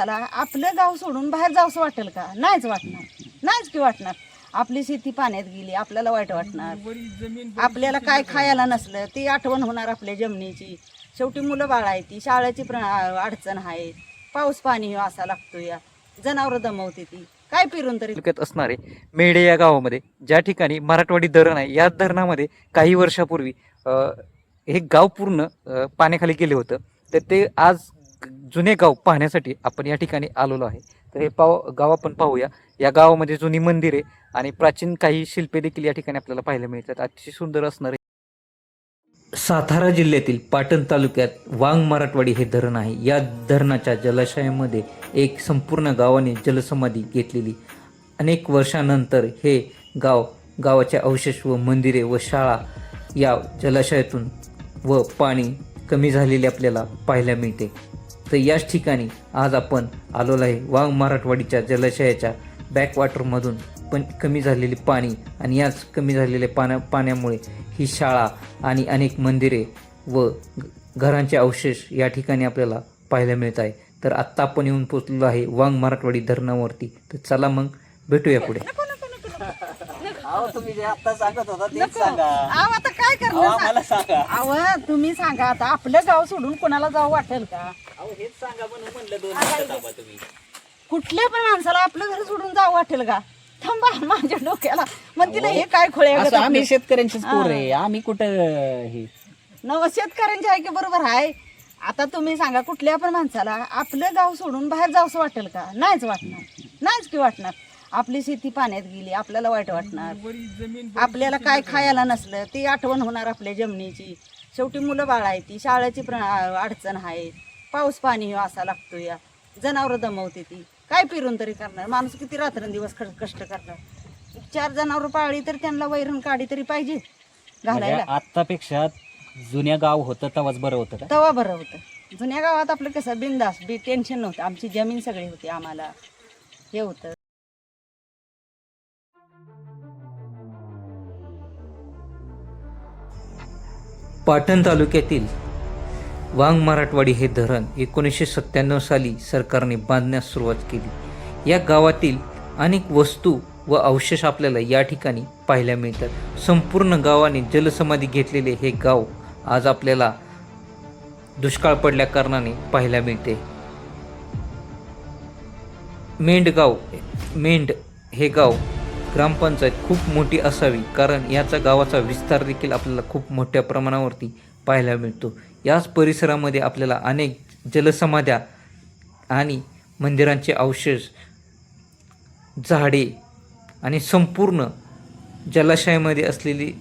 माणसाला आपलं गाव सोडून बाहेर जावंसं वाटेल का? नाहीच वाटणार, नाहीच की वाटणार. आपली शेती पाण्यात गेली, आपल्याला वाईट वाटणार. आपल्याला काय खायला नसलं ती आठवण होणार आपल्या जमिनीची. शेवटी मुलं बाळ आहे, ती शाळेची अडचण आहे, पाऊस पाणी असा लागतो, या जनावरं दमवते ती, काय पिरून तरी. तालुक्यात असणारे मेढे या गावामध्ये ज्या ठिकाणी मराठवाडी धरण आहे, या धरणामध्ये काही वर्षापूर्वी हे गाव पूर्ण पाण्याखाली गेले होतं. तर ते आज जुने गाव पाहण्यासाठी आपण या ठिकाणी आलेलो आहे. तर हे गाव आपण पाहूया. या गावामध्ये जुनी मंदिरे आणि प्राचीन काही शिल्पे देखील या ठिकाणी आपल्याला पाहायला मिळतात. अतिशय सुंदर असणारे सातारा जिल्ह्यातील पाटण तालुक्यात वांग मराठवाडी हे धरण आहे. या धरणाच्या जलाशयामध्ये एक संपूर्ण गावाने जलसमाधी घेतलेली. अनेक वर्षानंतर हे गावाचे अवशेष व मंदिरे व शाळा या जलाशयातून व पाणी कमी झालेले आपल्याला पाहायला मिळते. तर याच ठिकाणी आज आपण आलेलो आहे. वांग मराठवाडीच्या जलाशयाच्या बॅकवॉटरमधून पण कमी झालेले पाणी आणि याच कमी झालेल्या पाण्यामुळे ही शाळा आणि अनेक मंदिरे व घरांचे अवशेष या ठिकाणी आपल्याला पाहायला मिळत आहे. तर आत्ता आपण येऊन पोचलेलो आहे वांग मराठवाडी धरणावरती. तर चला मग भेटूया पुढे. तुम्ही जे आता सांगत होता तेच सांगा. आता काय करणार? तुम्ही सांगा, आता आपलं गाव सोडून कोणाला जावं वाटेल का? हेच सांगा म्हणून म्हणलं दोन मिनिटं थांबा तुम्ही. कुठल्या पण माणसाला आपलं घर सोडून जावं वाटेल का? थांबा, माझ्या डोक्याला मग तिला हे काय खोळे असं आम्ही शेतकऱ्यांचीच पोर आहे, आम्ही कुठं हे नव शेतकऱ्यांचे आहे की बरोबर आहे. आता तुम्ही सांगा, कुठल्या पण माणसाला आपलं गाव सोडून बाहेर जावंसं वाटेल का? नाहीच वाटणार, नाहीच की वाटणार. आपली शेती पाण्यात गेली, आपल्याला वाईट वाटणार. आपल्याला काय खायला नसलं ती आठवण होणार आपल्या जमिनीची. शेवटी मुलं बाळ आहे, ती शाळेची अडचण आहे, पाऊस पाणी असा लागतो, या जनावरं दमवते ती, काय पिरून तरी करणार. माणूस किती रात्रंदिवस कष्ट करणार. 4 जनावरं पाळली तर त्यांना वैरण काढी तरी पाहिजे घालायला. आतापेक्षा जुन्या गाव होतं तेव्हाच बरं होतं का? तेव्हा बरं होतं. जुन्या गावात आपलं कसं बिंदास टेन्शन नव्हतं. आमची जमीन सगळी होती, आम्हाला हे होतं. पाटण तालुक्यातील वांग मराठवाडी हे धरण 1997 साली सरकारने बांधण्यास सुरुवात केली. या गावातील अनेक वस्तू व अवशेष आपल्याला या ठिकाणी पाहायला मिळतात. संपूर्ण गावाने जलसमाधी घेतलेले हे गाव आज आपल्याला दुष्काळ पडल्या कारणाने पाहायला मिळते. मेंढ हे गाव ग्रामपंचायत खूप मोठी असावी, कारण याचा गावाचा विस्तार देखील आपल्याला खूप मोठ्या प्रमाणावरती पाहायला मिळतो. याच परिसरामध्ये आपल्याला अनेक जलसमाध्या आणि मंदिरांचे अवशेष, झाडे आणि संपूर्ण जलाशयामध्ये असलेली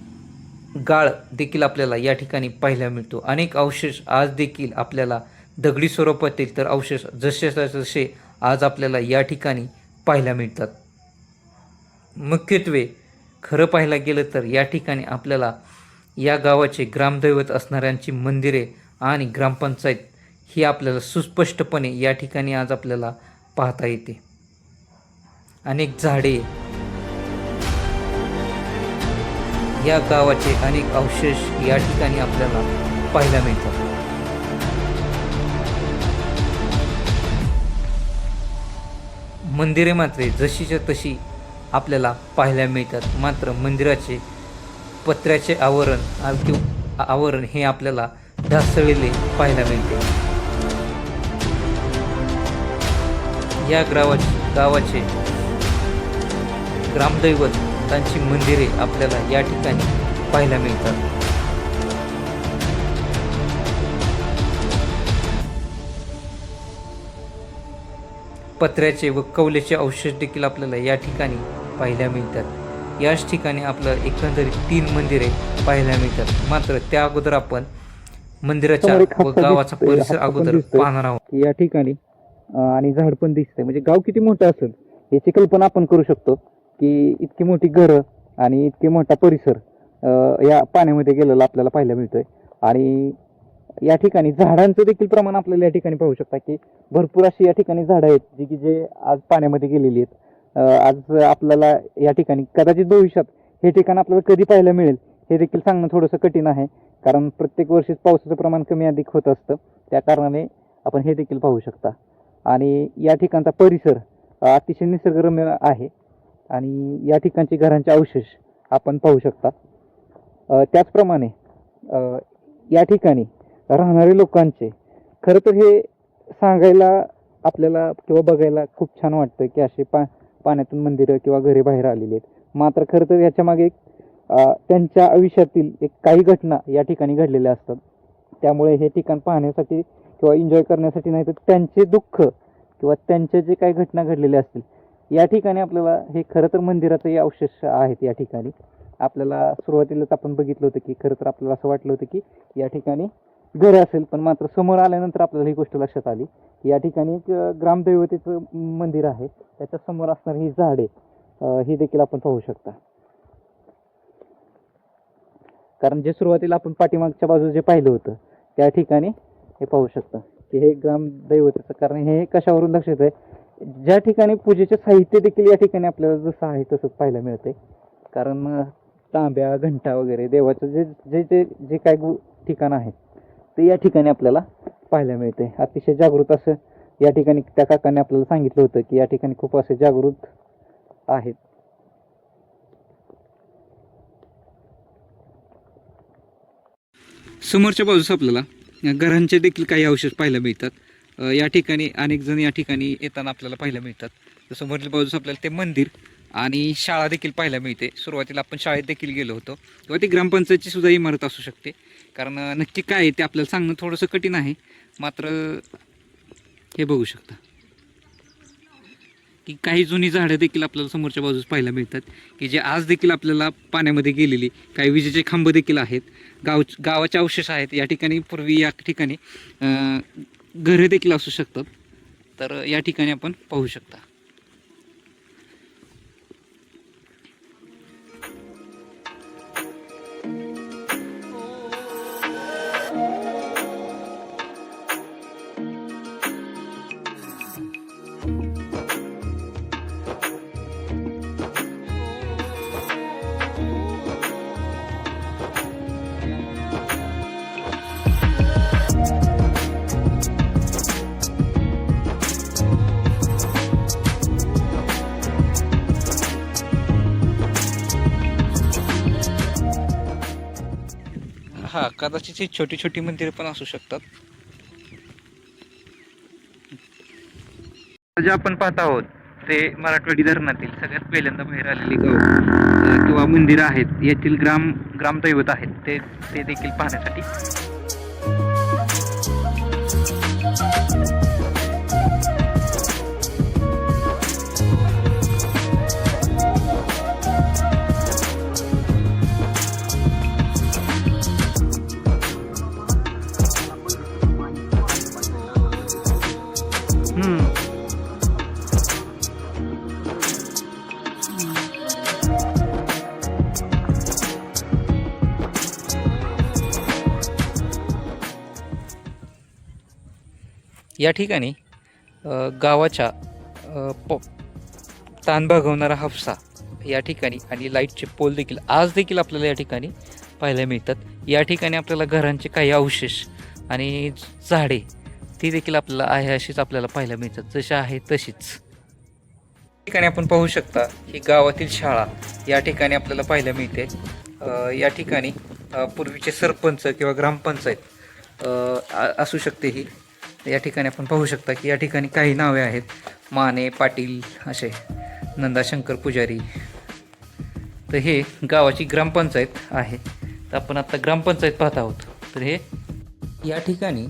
गाळ देखील आपल्याला या ठिकाणी पाहायला मिळतो. अनेक अवशेष आज देखील आपल्याला दगडी स्वरूपातील तर अवशेष जसे आज आपल्याला या ठिकाणी पाहायला मिळतात. मुख्यत्वे खरं पाहायला गेलं तर या ठिकाणी आपल्याला या गावाचे ग्रामदैवत असणाऱ्यांची मंदिरे आणि ग्रामपंचायत ही आपल्याला सुस्पष्टपणे या ठिकाणी आज आपल्याला पाहता येते. अनेक झाडे, या गावाचे अनेक अवशेष या ठिकाणी आपल्याला पाहायला मिळतात. मंदिरे मात्र जशीच्या तशी आपल्याला पाहायला मिळतात. मात्र मंदिराचे पत्र्याचे आवरण हे आपल्याला ढासळलेले पाहायला मिळते. या गावाचे ग्रामदैवतांची मंदिरे आपल्याला या ठिकाणी पाहायला मिळतात. पत्र्याचे व कौलेचे अवशेष देखील आपल्याला या ठिकाणी पाहायला मिळतात. याच ठिकाणी आपलं एकंदरीत 3 मंदिरे पाहायला मिळतात. मात्र त्या अगोदर आपण मंदिराच्या व गावाचा परिसर अगोदर पाहणार आहोत. या ठिकाणी आणि झाड पण दिसतंय, म्हणजे गाव किती मोठं असेल याची कल्पना आपण करू शकतो की इतकी मोठी घरं आणि इतके मोठा परिसर या पाण्यामध्ये गेलेला आपल्याला पाहायला मिळतोय. आणि या ठिकाणी झाडांचं देखील प्रमाण आपल्याला या ठिकाणी पाहू शकता की भरपूर अशी या ठिकाणी झाडं आहेत जे आज पाण्यामध्ये गेलेली आहेत. आज आपल्याला या ठिकाणी कदाचित भविष्यात हे ठिकाण आपल्याला कधी पाहायला मिळेल हे देखील सांगणं थोडंसं कठीण आहे, कारण प्रत्येक वर्षीच पावसाचं प्रमाण कमी अधिक होत असतं. त्या कारणाने आपण हे देखील पाहू शकता. आणि या ठिकाणचा परिसर अतिशय निसर्गरम्य आहे आणि या ठिकाणचे घरांचे अवशेष आपण पाहू शकता. त्याचप्रमाणे या ठिकाणी राहणारे लोकांचे खरं तर हे सांगायला आपल्याला किंवा बघायला खूप छान वाटतं की असे पाण्यातून मंदिरं किंवा घरे बाहेर आलेली आहेत. मात्र खरं तर याच्या मागे एक त्यांच्या आयुष्यातील एक काही घटना या ठिकाणी घडलेल्या असतात. त्यामुळे हे ठिकाण पाहण्यासाठी किंवा एन्जॉय करण्यासाठी नाही तर त्यांचे दुःख किंवा त्यांच्या जे काही घटना घडलेल्या असतील या ठिकाणी आपल्याला हे खरं तर मंदिराचे अवशेष आहेत. या ठिकाणी आपल्याला सुरुवातीलाच आपण बघितलं होतं की खरं तर आपल्याला असं वाटलं होतं की या ठिकाणी घर असेल, पण मात्र समोर आल्यानंतर आपल्याला ही गोष्ट लक्षात आली की या ठिकाणी एक ग्रामदैवतेचं मंदिर आहे. त्याच्या समोर असणारी ही झाडे ही देखील आपण पाहू शकता. कारण जे सुरुवातीला आपण पाठीमागच्या बाजूला जे पाहिलं होतं त्या ठिकाणी हे पाहू शकता की हे ग्रामदैवतेचं. कारण हे कशावरून लक्षात आहे, ज्या ठिकाणी पूजेचे साहित्य देखील या ठिकाणी आपल्याला जसं आहे तसंच पाहायला मिळते. कारण तांब्या, घंटा वगैरे देवाचं जे जे जे जे काय ठिकाण आहे ते या ठिकाणी आपल्याला पाहायला मिळते. अतिशय जागृत असं या ठिकाणी त्या काकांनी आपल्याला सांगितलं होतं की या ठिकाणी खूप असे जागृत आहेत. समोरच्या बाजूस आपल्याला घरांचे देखील काही अवशेष पाहायला मिळतात. या ठिकाणी अनेक जण या ठिकाणी येताना आपल्याला पाहायला मिळतात. तर समोरच्या बाजूस आपल्याला ते मंदिर आणि शाळा देखील पाहायला मिळते. सुरुवातीला आपण शाळेत देखील गेलो होतो किंवा ती ग्रामपंचायतची सुद्धा इमारत असू शकते. कारण नक्की काय आहे ते आपल्याला सांगणं थोडंसं कठीण आहे. मात्र हे बघू शकता की काही जुनी झाडं देखील आपल्याला समोरच्या बाजूस पाहायला मिळतात की जे आज देखील आपल्याला पाण्यामध्ये गेलेली. काही विजेचे खांब देखील आहेत. गावाचे अवशेष आहेत. या ठिकाणी पूर्वी या ठिकाणी घरे देखील असू शकतात. तर या ठिकाणी आपण पाहू शकता. हा, कदाचित ही छोटी छोटी मंदिरं पण असू शकतात. जे आपण पाहत आहोत ते मराठवाडी धरणातील सगळ्यात पहिल्यांदा बाहेर आलेली गाव किंवा मंदिरं आहेत. येथील ग्रामदैवत आहेत ते देखील पाहण्यासाठी. या ठिकाणी गावाच्या ताण भागवणारा हापसा या ठिकाणी आणि लाईटचे पोल देखील आज देखील आपल्याला या ठिकाणी पाहायला मिळतात. या ठिकाणी आपल्याला घरांचे काही अवशेष आणि झाडे ती देखील आपल्याला आहे अशीच आपल्याला पाहायला मिळतात. जशा आहे तशीच या ठिकाणी आपण पाहू शकता ही गावातील शाळा या ठिकाणी आपल्याला पाहायला मिळते. या ठिकाणी पूर्वीचे सरपंच किंवा ग्रामपंचायत असू शकते ही. या ठिकाणी आपण पाहू शकता की या ठिकाणी काही नावे आहेत. माने, पाटील असे, नंदाशंकर पुजारी. तर हे गावाची ग्रामपंचायत आहे. तर आपण आता ग्रामपंचायत पाहत आहोत. तर हे या ठिकाणी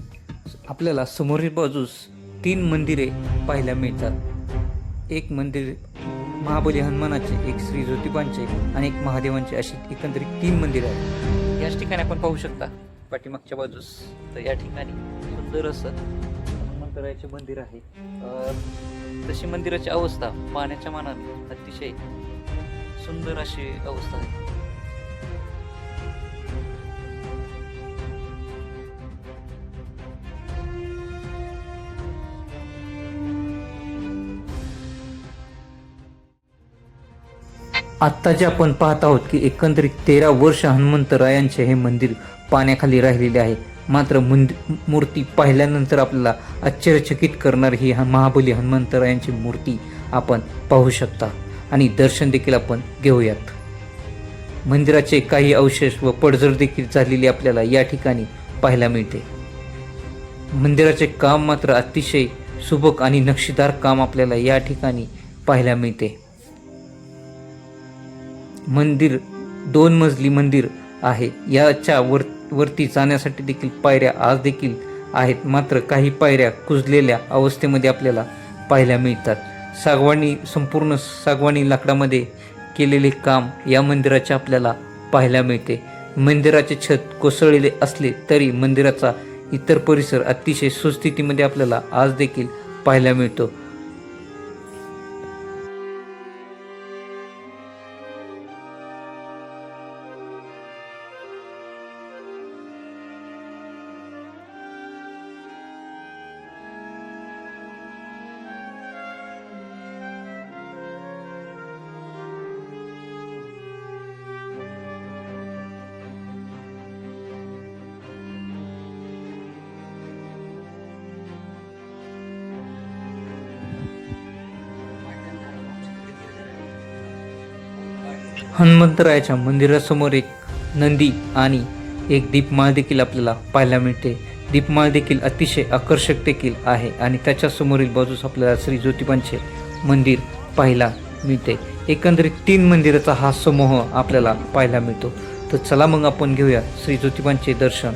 आपल्याला समोरील बाजूस 3 मंदिरे पाहायला मिळतात. एक मंदिर महाबली हनुमानाचे, एक श्री ज्योतिबांचे आणि एक महादेवांचे, अशी एकंदरीत 3 मंदिरे आहेत. याच ठिकाणी आपण पाहू शकता पाठीमागच्या बाजूस. तर या ठिकाणी सुंदर असं हनुमंतरायाचे मंदिर आहे. तशी मंदिराची अवस्था पाण्याच्या मानाने अतिशय सुंदर अशी अवस्था आहे. आत्ता जे आपण पाहत आहोत की एकंदरीत 13 वर्ष हनुमंतरायांचे हे मंदिर पाण्याखाली राहिलेले आहे मात्र मूर्ती पाहिल्यानंतर आपल्याला आश्चर्यचकित करणारी ही महाबली हनुमंतरायांची मूर्ती आपण पाहू शकता आणि दर्शन देखील आपण घेऊयात. मंदिराचे काही अवशेष व पडझड देखील झालेली आपल्याला या ठिकाणी पाहायला मिळते. मंदिराचे काम मात्र अतिशय सुबक आणि नक्षीदार काम आपल्याला या ठिकाणी पाहायला मिळते. मंदिर 2 मजली मंदिर आहे. याच्या वरती जाण्यासाठी देखील पायऱ्या आज देखील आहेत, मात्र काही पायऱ्या कुजलेल्या अवस्थेमध्ये आपल्याला पाहायला मिळतात. संपूर्ण सागवानी लाकडामध्ये केलेले काम या मंदिराचे आपल्याला पाहायला मिळते. मंदिराचे छत कोसळलेले असले तरी मंदिराचा इतर परिसर अतिशय सुस्थितीमध्ये आपल्याला आज देखील पाहायला मिळतो. हनुमंतरायाच्या मंदिरासमोर एक नंदी आणि एक दीपमाळ देखील आपल्याला पाहायला मिळते. दीपमाळ देखील अतिशय आकर्षक देखील आहे आणि त्याच्या समोरील बाजूस आपल्याला श्री ज्योतिबांचे मंदिर पाहायला मिळते. एकंदरीत 3 मंदिराचा हा समूह आपल्याला पाहायला मिळतो. तर चला मग आपण घेऊया श्री ज्योतिबांचे दर्शन.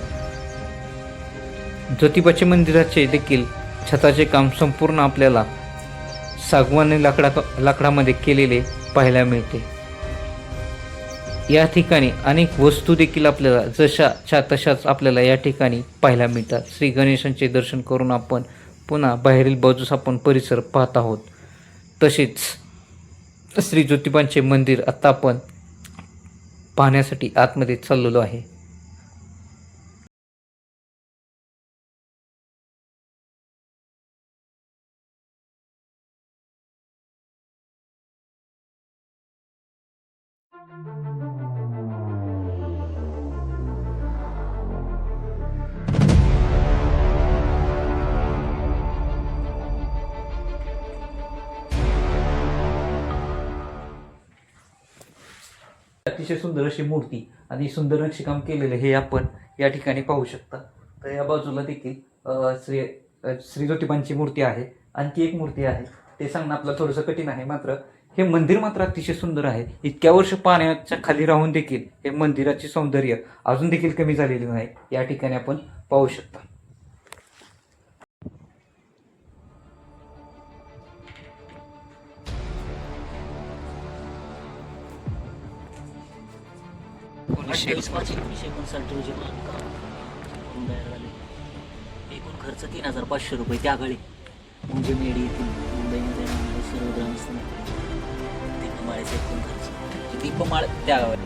ज्योतिबाचे मंदिराचे देखील छताचे काम संपूर्ण आपल्याला सागवानी लाकडामध्ये केलेले पाहायला मिळते. या ठिकाणी अनेक वस्तू देखील आपल्याला जशाच्या तशाच आपल्याला या ठिकाणी पाहायला मिळतात. श्री गणेशांचे दर्शन करून आपण पुन्हा बाहेरील बाजूस आपण परिसर पाहत आहोत. तसेच श्री ज्योतिबांचे मंदिर आता आपण पाहण्यासाठी आतमध्ये चाललेलो आहे. अतिशय सुंदर अशी मूर्ती आणि सुंदर नक्षीकाम केलेले हे आपण या ठिकाणी पाहू शकता. तर या बाजूला देखील श्री ज्योतिबांची मूर्ती आहे. आणखी एक मूर्ती आहे, ते सांगणं आपलं थोडंसं कठीण आहे. मात्र हे मंदिर मात्र अतिशय सुंदर आहे. इतक्या वर्ष पाण्याच्या खाली राहून देखील हे मंदिराचे सौंदर्य अजून देखील कमी झालेले नाही. या ठिकाणी आपण पाहू शकता. एकूण खर्च 3,500 रुपये त्या गाडी म्हणजे मेडी येथील मुंबईमध्ये राहणारे सर्व ग्रामस्थांना दीपमाळेचा एकूण खर्च दीपमाळ त्या गावात.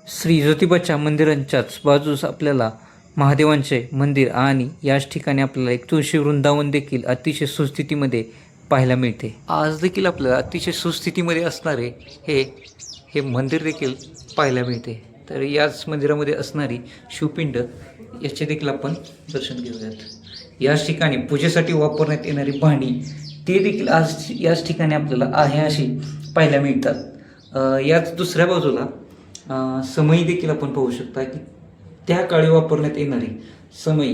श्री ज्योतिबाच्या मंदिरांच्याच बाजूस आपल्याला महादेवांचे मंदिर आणि याच ठिकाणी आपल्याला एक तुळशी वृंदावन देखील अतिशय सुस्थितीमध्ये पाहायला मिळते. आज देखील आपल्याला अतिशय सुस्थितीमध्ये असणारे हे मंदिर देखील पाहायला मिळते. तर याच मंदिरामध्ये असणारी शिवपिंड याचे देखील आपण दर्शन घेऊयात. याच ठिकाणी पूजेसाठी वापरण्यात येणारी भांडी ते देखील आज याच ठिकाणी आपल्याला आहे अशी पाहायला मिळतात. याच दुसऱ्या बाजूला समई देखील आपण पाहू शकता की त्या काळी वापरण्यात येणारी समई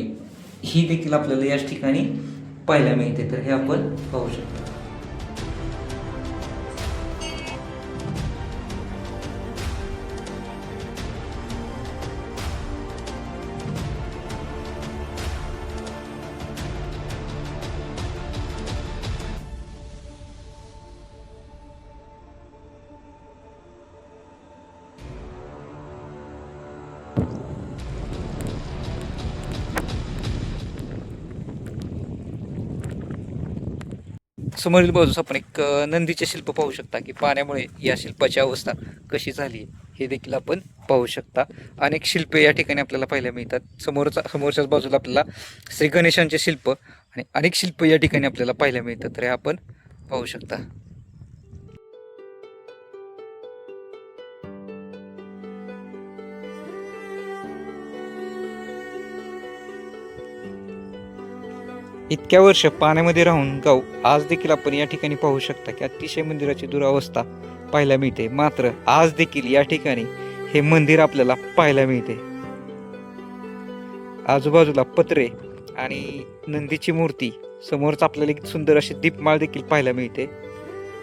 ही देखील आपल्याला याच ठिकाणी पाहायला मिळते. तर हे आपण पाहू शकतो. समोरील बाजूस आपण एक नंदीचे शिल्प पाहू शकता की पाण्यामुळे या शिल्पाची अवस्था कशी झाली आहे हे देखील आपण पाहू शकता. अनेक शिल्पे या ठिकाणी आपल्याला पाहायला मिळतात. समोरच्याच बाजूला आपल्याला श्री गणेशांचे शिल्प आणि अनेक शिल्प या ठिकाणी आपल्याला पाहायला मिळतात. तर हे आपण पाहू शकता. इतक्या वर्ष पाण्यामध्ये राहून गाव आज देखील आपण या ठिकाणी पाहू शकता की अतिशय मंदिराची दुरावस्था पाहायला मिळते. मात्र आज देखील या ठिकाणी हे मंदिर आपल्याला पाहायला मिळते. आजूबाजूला पत्रे आणि नंदीची मूर्ती, समोरच आपल्याला एक सुंदर अशी दीपमाळ देखील पाहायला मिळते.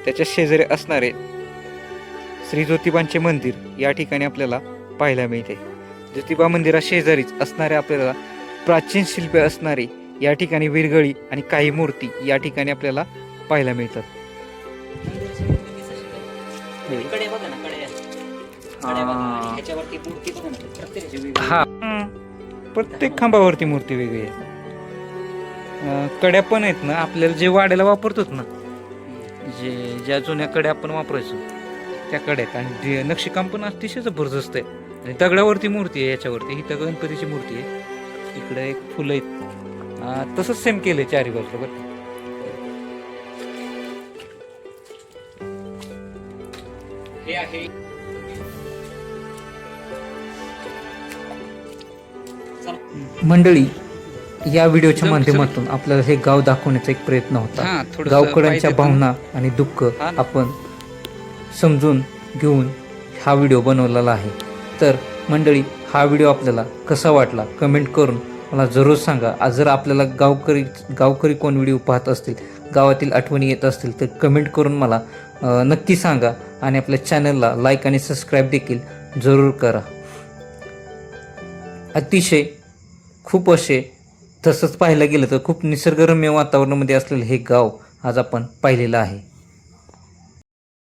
त्याच्या शेजारी असणारे श्री ज्योतिबांचे मंदिर या ठिकाणी आपल्याला पाहायला मिळते. ज्योतिबा मंदिरा शेजारीच असणारे आपल्याला प्राचीन शिल्पे असणारी या ठिकाणी विरगळी आणि काही मूर्ती या ठिकाणी आपल्याला पाहायला मिळतात. कडे बघा ना, कडे बघा आणि ह्याच्यावरती मूर्ती बघा ना, प्रत्येकाची वेगळी. हा, प्रत्येक खांबावरती मूर्ती वेगळी आहे. कड्या पण आहेत ना, आपल्याला जे वाड्याला वापरतोत ना, ज्या जुन्या कड्या आपण वापरायचो त्या कड्या आहेत. आणि नक्षीकाम पण अतिशय जबरदस्त आहे. आणि दगडावरती मूर्ती आहे. याच्यावरती ही तर गणपतीची मूर्ती आहे. इकडे एक फुलं आहेत. तसंच सेम केलंय चारी बाजूला बरं. हे आहे मंडळी, या व्हिडिओच्या माध्यमातून आपल्याला हे गाव दाखवण्याचा एक प्रयत्न होता. गावकऱ्यांच्या भावना आणि दुःख आपण समजून घेऊन हा व्हिडिओ बनवलेला आहे. तर मंडळी, हा व्हिडिओ आपल्याला कसा वाटला कमेंट करून मला जरूर सांगा. जर आपल्याला गावकरी कोण व्हिडिओ पाहत असतील, गावातील आठवणी येत असतील तर कमेंट करून मला नक्की सांगा. आणि आपल्या चॅनलला लाईक आणि सबस्क्राईब देखील जरूर करा. अतिशय खूप असे, तसंच पाहायला गेलं तर खूप निसर्गरम्य वातावरणामध्ये असलेलं हे गाव आज आपण पाहिलेलं आहे.